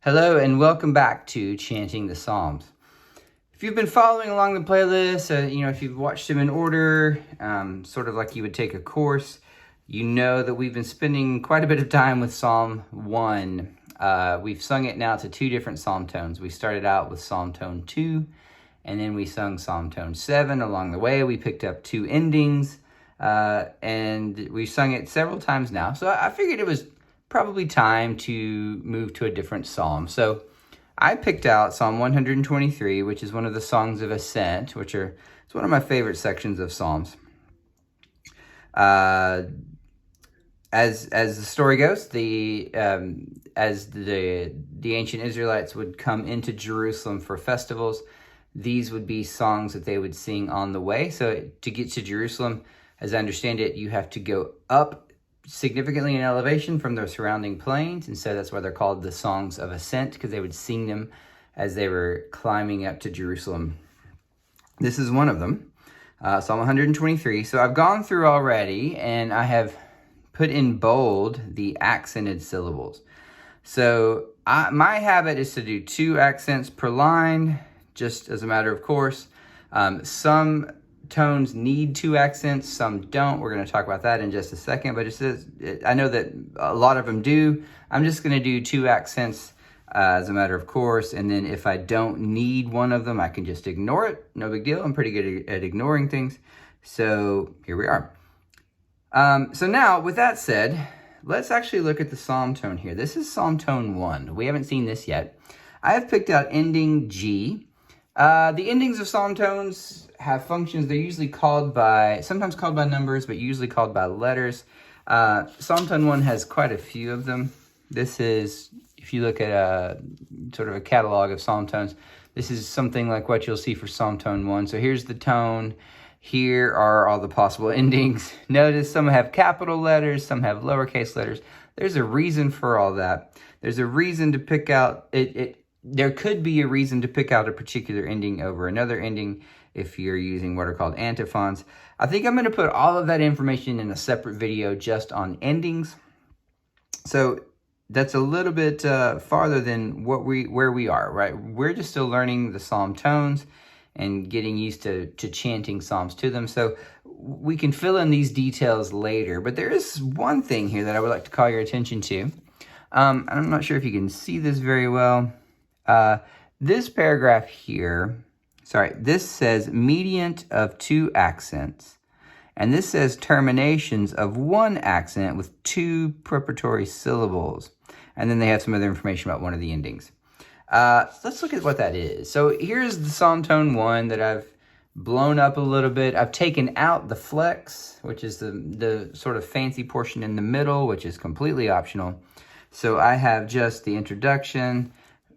Hello and welcome back to Chanting the Psalms. If you've been following along the playlist, if you've watched them in order, sort of like you would take a course, you know that we've been spending quite a bit of time with Psalm 1. We've sung it now to two different psalm tones. We started out with Psalm tone 2, and then we sung Psalm tone 7. Along the way, we picked up two endings, and we sung it several times now. So I figured it was probably time to move to a different psalm. So I picked out Psalm 123, which is one of the songs of ascent, it's one of my favorite sections of Psalms. As the story goes, as the ancient Israelites would come into Jerusalem for festivals, these would be songs that they would sing on the way. So to get to Jerusalem, as I understand it, you have to go up significantly in elevation from the surrounding plains, and so that's why they're called the songs of ascent, because they would sing them as they were climbing up to Jerusalem. This is one of them, Psalm 123. So I've gone through already, and I have put in bold the accented syllables. So my habit is to do 2 accents per line, just as a matter of course. Some tones need 2 accents, some don't. We're going to talk about that in just a second, but I know that a lot of them do. I'm just going to do 2 accents as a matter of course, and then if I don't need one of them, I can just ignore it. No big deal. I'm pretty good at ignoring things. So here we are. So now, with that said, let's actually look at the psalm tone here. This is psalm tone 1. We haven't seen this yet. I have picked out ending G. The endings of psalm tones have functions. They're usually sometimes called by numbers, but usually called by letters. Psalm tone 1 has quite a few of them. This is, if you look at a sort of a catalog of psalm tones, this is something like what you'll see for psalm tone 1. So here's the tone. Here are all the possible endings. Notice some have capital letters, some have lowercase letters. There's a reason for all that. There's a reason to pick out there could be a reason to pick out a particular ending over another ending if you're using what are called antiphons. I think I'm going to put all of that information in a separate video just on endings. So that's a little bit farther than where we are, right? We're just still learning the psalm tones and getting used to chanting psalms to them. So we can fill in these details later. But there is one thing here that I would like to call your attention to. I'm not sure if you can see this very well. This paragraph here, this says mediant of 2 accents. And this says terminations of 1 accent with 2 preparatory syllables. And then they have some other information about one of the endings. Let's look at what that is. So here's the psalm tone 1 that I've blown up a little bit. I've taken out the flex, which is the sort of fancy portion in the middle, which is completely optional. So I have just the introduction,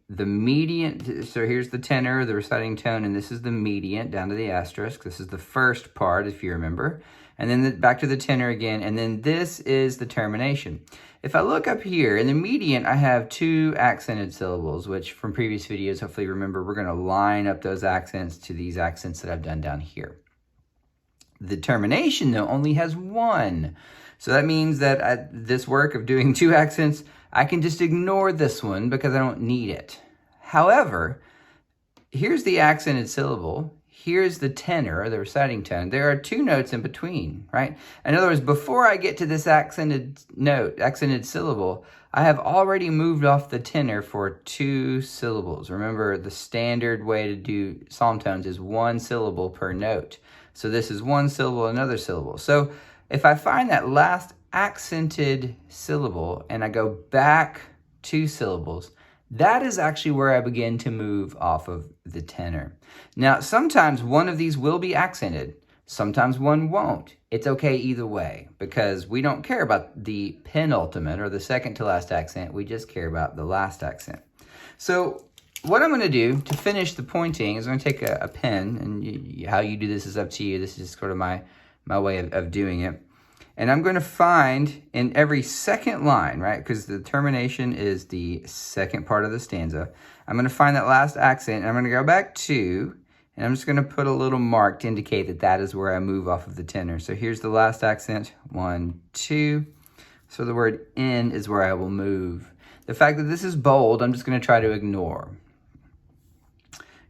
the mediant. So here's the tenor, the reciting tone, and this is the mediant down to the asterisk. This is the first part, if you remember. And then back to the tenor again, and then this is the termination. If I look up here, in the mediant, I have 2 accented syllables, which from previous videos, hopefully remember, we're going to line up those accents to these accents that I've done down here. The termination, though, only has 1. So that means that this work of doing 2 accents, I can just ignore this one because I don't need it. However, here's the accented syllable. Here's the tenor, the reciting tone. There are 2 notes in between, right? In other words, before I get to this accented syllable, I have already moved off the tenor for 2 syllables. Remember, the standard way to do psalm tones is 1 syllable per note. So this is 1 syllable, another syllable. So if I find that last accented syllable and I go back 2 syllables, that is actually where I begin to move off of the tenor. Now, sometimes one of these will be accented. Sometimes one won't. It's okay either way because we don't care about the penultimate or the second to last accent. We just care about the last accent. So what I'm going to do to finish the pointing is I'm going to take a pen, and how you do this is up to you. This is just sort of my way of doing it. And I'm going to find in every second line, right, because the termination is the second part of the stanza, I'm going to find that last accent, and I'm going to go back 2, and I'm just going to put a little mark to indicate that that is where I move off of the tenor. So here's the last accent, 1, 2. So the word in is where I will move. The fact that this is bold, I'm just going to try to ignore.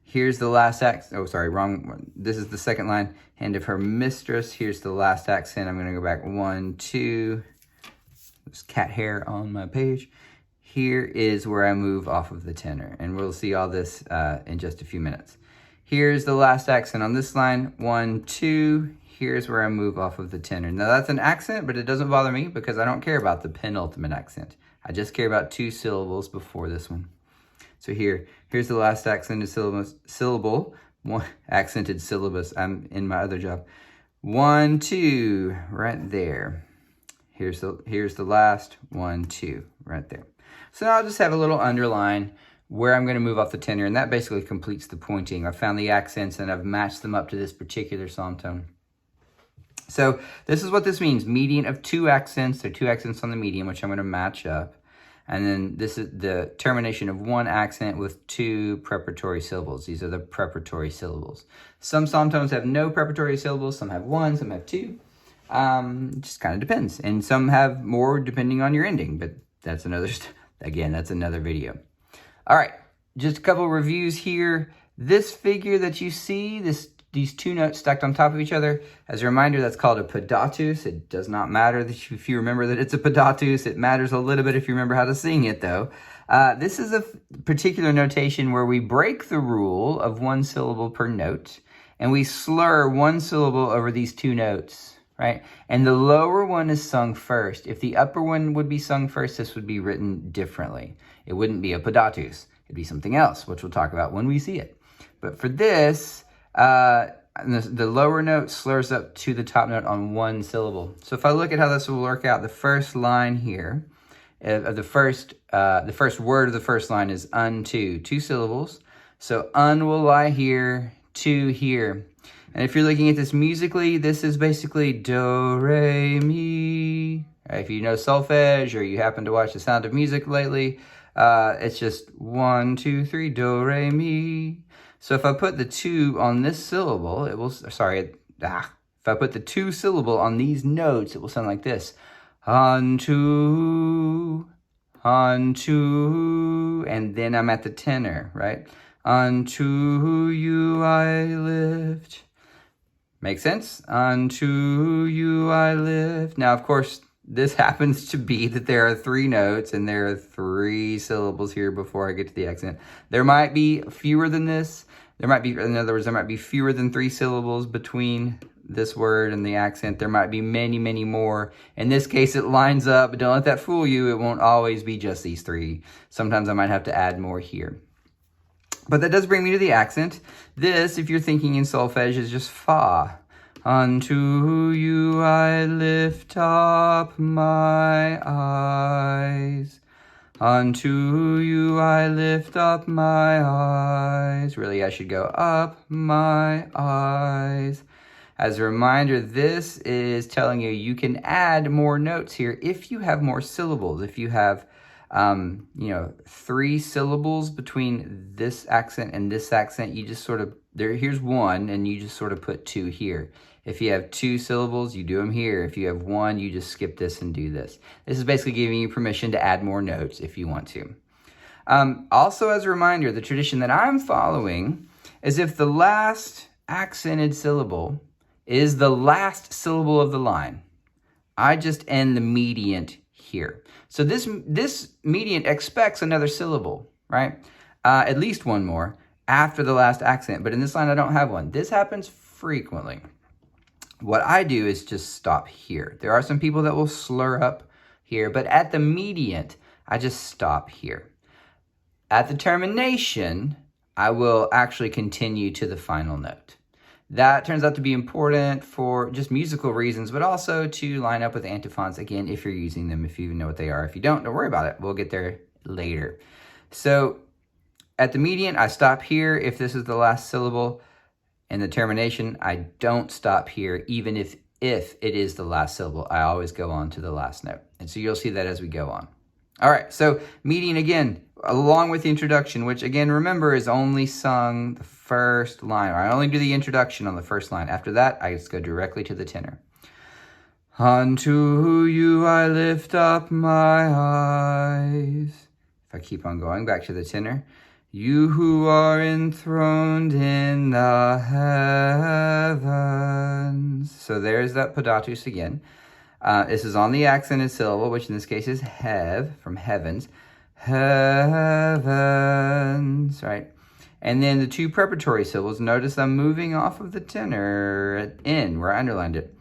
Here's the last accent. Oh, sorry, wrong one. This is the second line. Hand of her mistress. Here's the last accent. I'm going to go back 1, 2. There's cat hair on my page. Here is where I move off of the tenor. And we'll see all this in just a few minutes. Here's the last accent on this line. 1, 2. Here's where I move off of the tenor. Now that's an accent, but it doesn't bother me because I don't care about the penultimate accent. I just care about 2 syllables before this one. So here's the last accented syllable, one accented syllabus. I'm in my other job. 1, 2, right there. Here's the last 1, 2, right there. So now I'll just have a little underline where I'm going to move off the tenor, and that basically completes the pointing. I've found the accents and I've matched them up to this particular psalm tone. So this is what this means. Median of 2 accents. There are 2 accents on the median, which I'm going to match up. And then this is the termination of 1 accent with 2 preparatory syllables. These are the preparatory syllables. Some psalm tones have no preparatory syllables. Some have 1, some have 2. It just kind of depends. And some have more depending on your ending. But that's another, again, that's another video. All right, just a couple reviews here. This figure that you see, these 2 notes stacked on top of each other, as a reminder, that's called a podatus. It does not matter if you remember that it's a podatus. It matters a little bit if you remember how to sing it, though. This is a particular notation where we break the rule of 1 syllable per note, and we slur 1 syllable over these 2 notes, right? And the lower one is sung first. If the upper one would be sung first, this would be written differently. It wouldn't be a podatus. It'd be something else, which we'll talk about when we see it. But for this, the lower note slurs up to the top note on 1 syllable. So if I look at how this will work out, the first line here, the first word of the first line is unto, 2 syllables. So un will lie here, to here. And if you're looking at this musically, this is basically do, re, mi. If you know solfege or you happen to watch The Sound of Music lately, it's just 1, 2, 3, do, re, mi. So if I put the 2 on this syllable, it will, if I put the 2 syllable on these notes, it will sound like this. Unto, unto, and then I'm at the tenor, right? Unto you I lift. Make sense? Unto you I lift. Now, of course, this happens to be that there are 3 notes and there are 3 syllables here before I get to the accent. There might be fewer than this. There might be, in other words, there might be fewer than 3 syllables between this word and the accent. There might be many, many more. In this case, it lines up, but don't let that fool you. It won't always be just these 3. Sometimes I might have to add more here. But that does bring me to the accent. This, if you're thinking in solfege, is just fa. Unto you I lift up my eyes. Unto you I lift up my eyes. Really, I should go up my eyes. As a reminder, this is telling you you can add more notes here if you have more syllables. If you have 3 syllables between this accent and this accent, you just sort of, here's 1, and you just sort of put 2 here. If you have 2 syllables, you do them here. If you have 1, you just skip this and do this. This is basically giving you permission to add more notes if you want to. Also, as a reminder, the tradition that I'm following is if the last accented syllable is the last syllable of the line, I just end the mediant here. So this mediant expects another syllable, right? At least 1 more after the last accent. But in this line, I don't have one. This happens frequently. What I do is just stop here. There are some people that will slur up here, but at the mediant, I just stop here. At the termination, I will actually continue to the final note. That turns out to be important for just musical reasons, but also to line up with antiphons, again, if you're using them, if you even know what they are. If you don't worry about it. We'll get there later. So at the median, I stop here if this is the last syllable. In the termination, I don't stop here, even if it is the last syllable. I always go on to the last note. And so you'll see that as we go on. All right, so median again, along with the introduction, which again, remember, is only sung the first line. I only do the introduction on the first line. After that, I just go directly to the tenor. Unto you I lift up my eyes. If I keep on going back to the tenor, you who are enthroned in the heavens. So there's that podatus again. This is on the accented syllable, which in this case is hev, from heavens. Heavens, right? And then the two preparatory syllables, notice I'm moving off of the tenor at N, where I underlined it.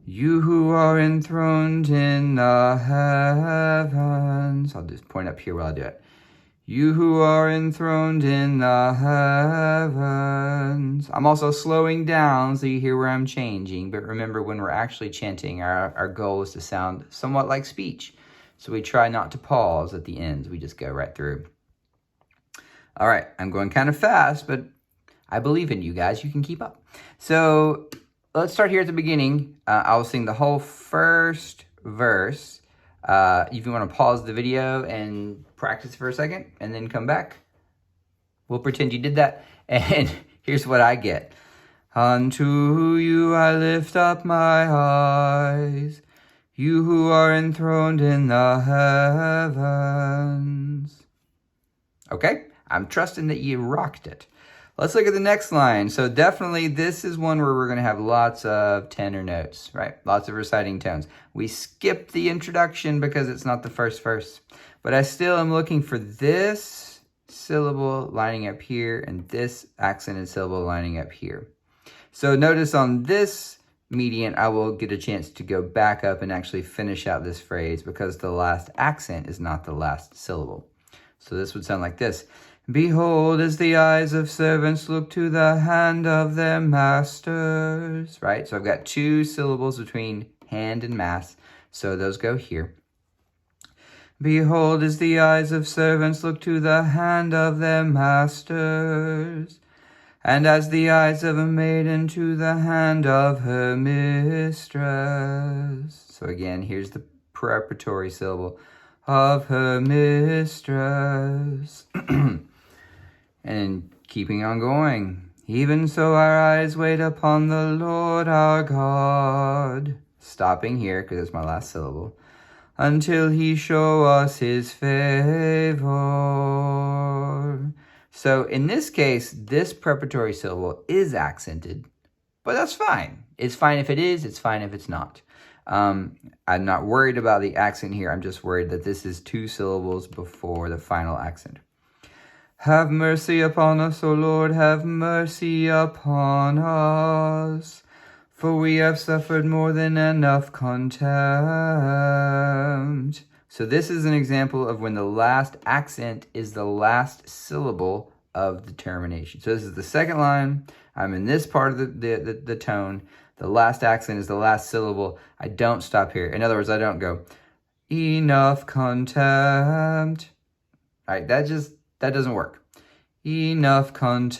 You who are enthroned in the heavens. I'll just point up here while I do it. You who are enthroned in the heavens. I'm also slowing down so you hear where I'm changing. But remember, when we're actually chanting, our goal is to sound somewhat like speech. So we try not to pause at the ends. We just go right through. All right, I'm going kind of fast, but I believe in you guys. You can keep up. So let's start here at the beginning. I'll sing the whole first verse. If you want to pause the video and practice for a second and then come back, we'll pretend you did that. And here's what I get. Unto you I lift up my eyes, you who are enthroned in the heavens. Okay, I'm trusting that you rocked it. Let's look at the next line. So definitely this is one where we're going to have lots of tenor notes, right? Lots of reciting tones. We skipped the introduction because it's not the first verse. But I still am looking for this syllable lining up here and this accented syllable lining up here. So notice on this median, I will get a chance to go back up and actually finish out this phrase because the last accent is not the last syllable. So this would sound like this. Behold, as the eyes of servants look to the hand of their masters, right? So I've got two syllables between hand and mass, so those go here. Behold, as the eyes of servants look to the hand of their masters, and as the eyes of a maiden to the hand of her mistress. So again, here's the preparatory syllable, of her mistress. And keeping on going. Even so our eyes wait upon the Lord our God. Stopping here because it's my last syllable. Until he show us his favor. So in this case, this preparatory syllable is accented, but that's fine. It's fine if it is, it's fine if it's not. I'm not worried about the accent here. I'm just worried that this is two syllables before the final accent. Have mercy upon us, O Lord, have mercy upon us, for we have suffered more than enough contempt. So this is an example of when the last accent is the last syllable of the termination. So this is the second line. I'm in this part of the tone. The last accent is the last syllable. I don't stop here. In other words, I don't go, enough contempt. All right, that doesn't work. Enough contempt.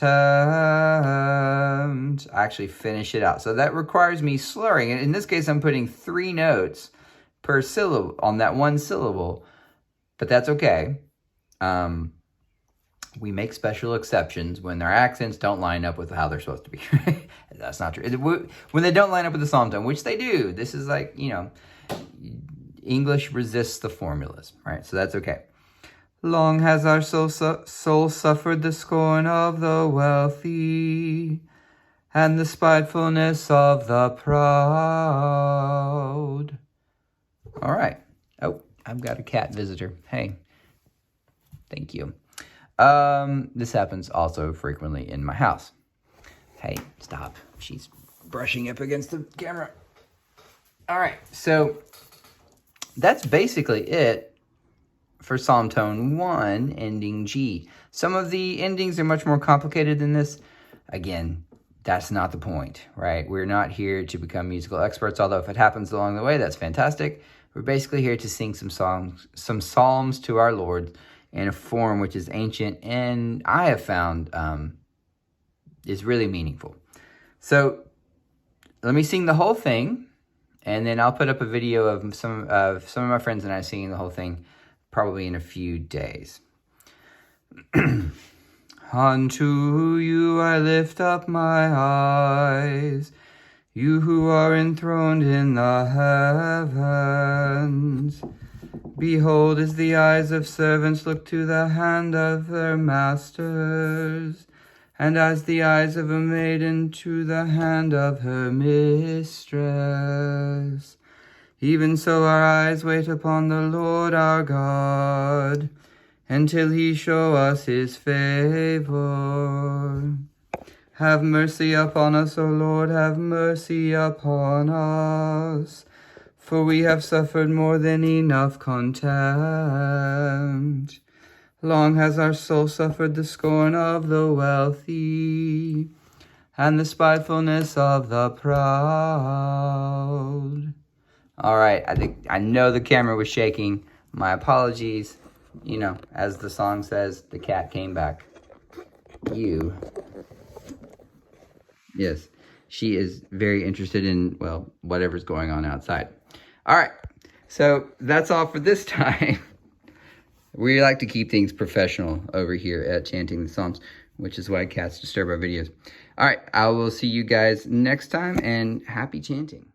I actually finish it out. So that requires me slurring. In this case, I'm putting 3 notes per syllable on that one syllable, but that's okay. We make special exceptions when their accents don't line up with how they're supposed to be. That's not true. When they don't line up with the psalm tone, which they do, this is like, English resists the formulas, right? So that's okay. Long has our soul suffered the scorn of the wealthy and the spitefulness of the proud. All right. Oh, I've got a cat visitor. Hey, thank you. This happens also frequently in my house. Hey, stop. She's brushing up against the camera. All right. So that's basically it for Psalm Tone 1, ending G. Some of the endings are much more complicated than this. Again, that's not the point, right? We're not here to become musical experts, although if it happens along the way, that's fantastic. We're basically here to sing some psalms to our Lord in a form which is ancient and I have found is really meaningful. So let me sing the whole thing, and then I'll put up a video of some of my friends and I singing the whole thing probably in a few days. Unto you I lift up my eyes, you who are enthroned in the heavens. Behold, as the eyes of servants look to the hand of their masters, and as the eyes of a maiden to the hand of her mistress. Even so our eyes wait upon the Lord our God, until he show us his favor. Have mercy upon us, O Lord, have mercy upon us, for we have suffered more than enough contempt. Long has our soul suffered the scorn of the wealthy, and the spitefulness of the proud. All right, I know the camera was shaking. My apologies. You know, as the song says, the cat came back. Yes, she is very interested in, well, whatever's going on outside. All right, so that's all for this time. We like to keep things professional over here at Chanting the Psalms, which is why cats disturb our videos. All right, I will see you guys next time, and happy chanting.